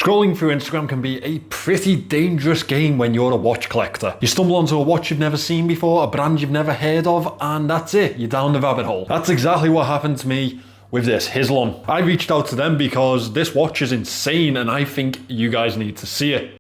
Scrolling through Instagram can be a pretty dangerous game when you're a watch collector. You stumble onto a watch you've never seen before, a brand you've never heard of, and that's it, you're down the rabbit hole. That's exactly what happened to me with this Hislon. I reached out to them because this watch is insane and I think you guys need to see it.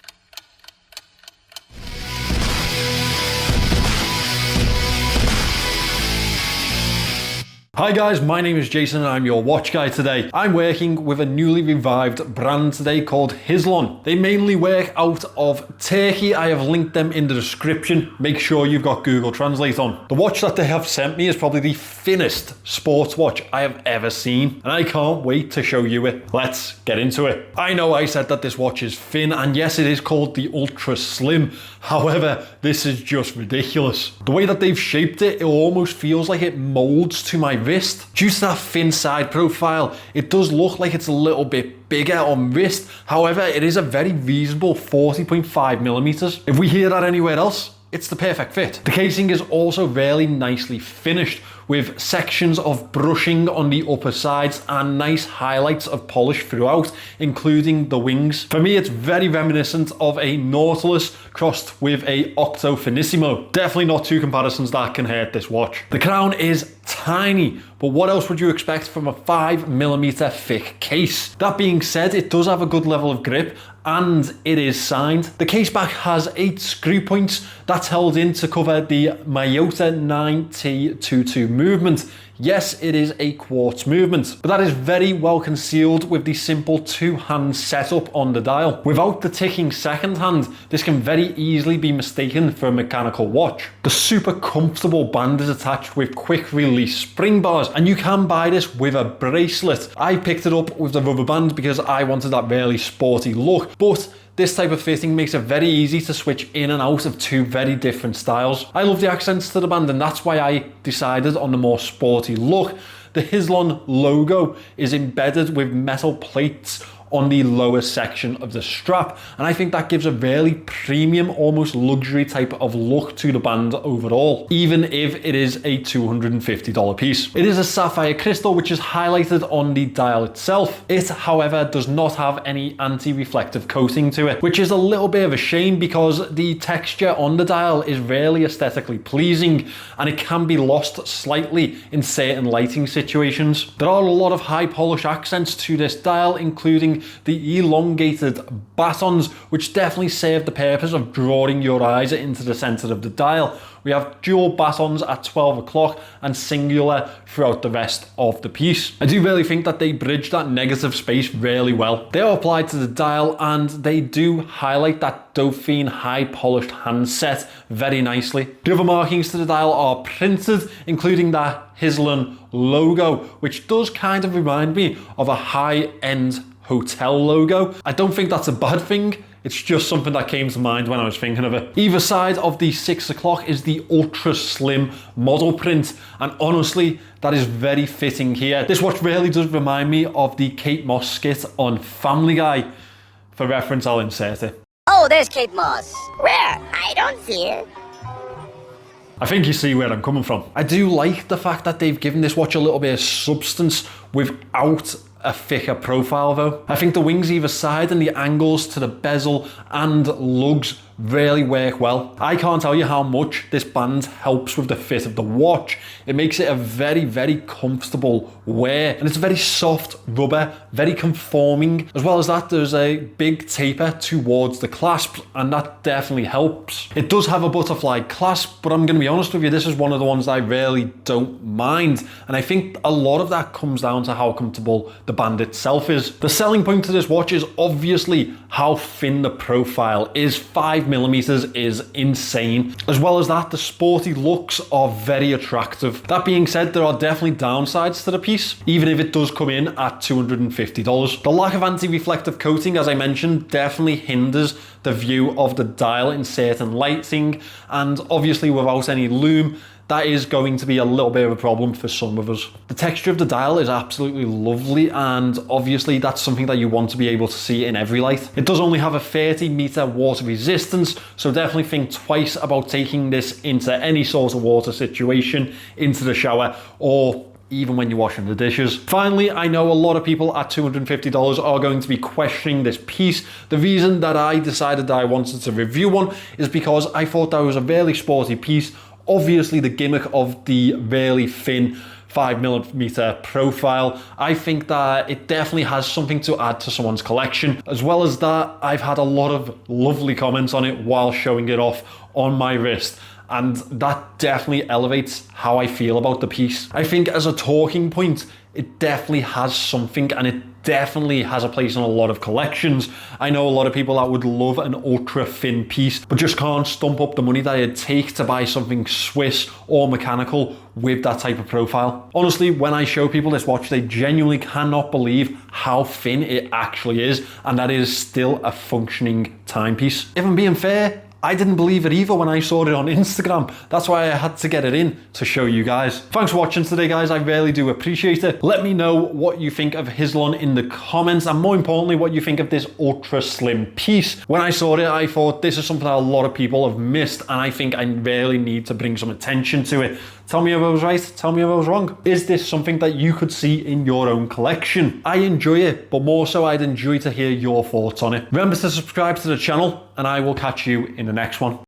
Hi guys, my name is Jason and I'm your watch guy today. I'm working with a newly revived brand today called Hislon. They mainly work out of Turkey. I have linked them in the description. Make sure you've got Google Translate on. The watch that they have sent me is probably the thinnest sports watch I have ever seen, and I can't wait to show you it. Let's get into it. I know I said that this watch is thin, and yes, it is called the Ultra Slim. However, this is just ridiculous. The way that they've shaped it, it almost feels like it molds to my wrist. Due to that thin side profile, it does look like it's a little bit bigger on wrist. However, it is a very reasonable 40.5 millimeters. If we hear that anywhere else, it's the perfect fit. The casing is also really nicely finished with sections of brushing on the upper sides and nice highlights of polish throughout, including the wings. For me, it's very reminiscent of a Nautilus crossed with a Octo Finissimo. Definitely not two comparisons that can hurt this watch. The crown is tiny, but what else would you expect from a 5mm thick case? That being said, it does have a good level of grip and it is signed. The case back has 8 screw points that's held in to cover the Miyota 9T22 movement. Yes, it is a quartz movement, but that is very well concealed with the simple 2-hand setup on the dial. Without the ticking second hand, this can very easily be mistaken for a mechanical watch. The super comfortable band is attached with quick release spring bars, and you can buy this with a bracelet. I picked it up with the rubber band because I wanted that really sporty look, but this type of fitting makes it very easy to switch in and out of two very different styles. I love the accents to the band, and that's why I decided on the more sporty look. The Hislon logo is embedded with metal plates on the lower section of the strap, and I think that gives a really premium, almost luxury type of look to the band overall, even if it is a $250 piece. It is a sapphire crystal which is highlighted on the dial itself. It, however, does not have any anti-reflective coating to it, which is a little bit of a shame because the texture on the dial is really aesthetically pleasing and it can be lost slightly in certain lighting situations. There are a lot of high polish accents to this dial, including the elongated batons, which definitely serve the purpose of drawing your eyes into the center of the dial. We have dual batons at 12 o'clock and singular throughout the rest of the piece. I do really think that they bridge that negative space really well. They are applied to the dial and they do highlight that Dauphine high polished handset very nicely. The other markings to the dial are printed, including that Hislon logo, which does kind of remind me of a high-end hotel logo. I don't think that's a bad thing. It's just something that came to mind when I was thinking of it. Either side of the 6 o'clock is the ultra slim model print, and honestly, that is very fitting here. This watch really does remind me of the Kate Moss skit on Family Guy. For reference, I'll insert it. Oh, there's Kate Moss. Where? I don't see her. I think you see where I'm coming from. I do like the fact that they've given this watch a little bit of substance without a thicker profile though. I think the wings either side and the angles to the bezel and lugs really work well. I can't tell you how much this band helps with the fit of the watch. It makes it a very, very comfortable wear, and it's very soft rubber, very conforming. As well as that, there's a big taper towards the clasp, and that definitely helps. It does have a butterfly clasp, but I'm gonna be honest with you, this is one of the ones I really don't mind, and I think a lot of that comes down to how comfortable the band itself is. The selling point to this watch is obviously how thin the profile is. 5mm is insane. As well as that, the sporty looks are very attractive. That being said, there are definitely downsides to the piece, even if it does come in at $250. The lack of anti-reflective coating, as I mentioned, definitely hinders the view of the dial in certain lighting, and obviously without any lume, that is going to be a little bit of a problem for some of us. The texture of the dial is absolutely lovely, and obviously that's something that you want to be able to see in every light. It does only have a 30-meter water resistance, so definitely think twice about taking this into any sort of water situation, into the shower, or even when you're washing the dishes. Finally, I know a lot of people at $250 are going to be questioning this piece. The reason that I decided that I wanted to review one is because I thought that was a really sporty piece. Obviously, the gimmick of the really thin 5mm profile, I think that it definitely has something to add to someone's collection. As well as that, I've had a lot of lovely comments on it while showing it off on my wrist, and that definitely elevates how I feel about the piece. I think as a talking point, it definitely has something, and it definitely has a place in a lot of collections. I know a lot of people that would love an ultra thin piece, but just can't stump up the money that it'd take to buy something Swiss or mechanical with that type of profile. Honestly, when I show people this watch, they genuinely cannot believe how thin it actually is, and that it is still a functioning timepiece. If I'm being fair, I didn't believe it either when I saw it on Instagram. That's why I had to get it in to show you guys. Thanks for watching today, guys. I really do appreciate it. Let me know what you think of Hislon in the comments, and more importantly, what you think of this ultra slim piece. When I saw it, I thought this is something that a lot of people have missed, and I think I really need to bring some attention to it. Tell me if I was right, tell me if I was wrong. Is this something that you could see in your own collection? I enjoy it, but more so I'd enjoy to hear your thoughts on it. Remember to subscribe to the channel, and I will catch you in the next one.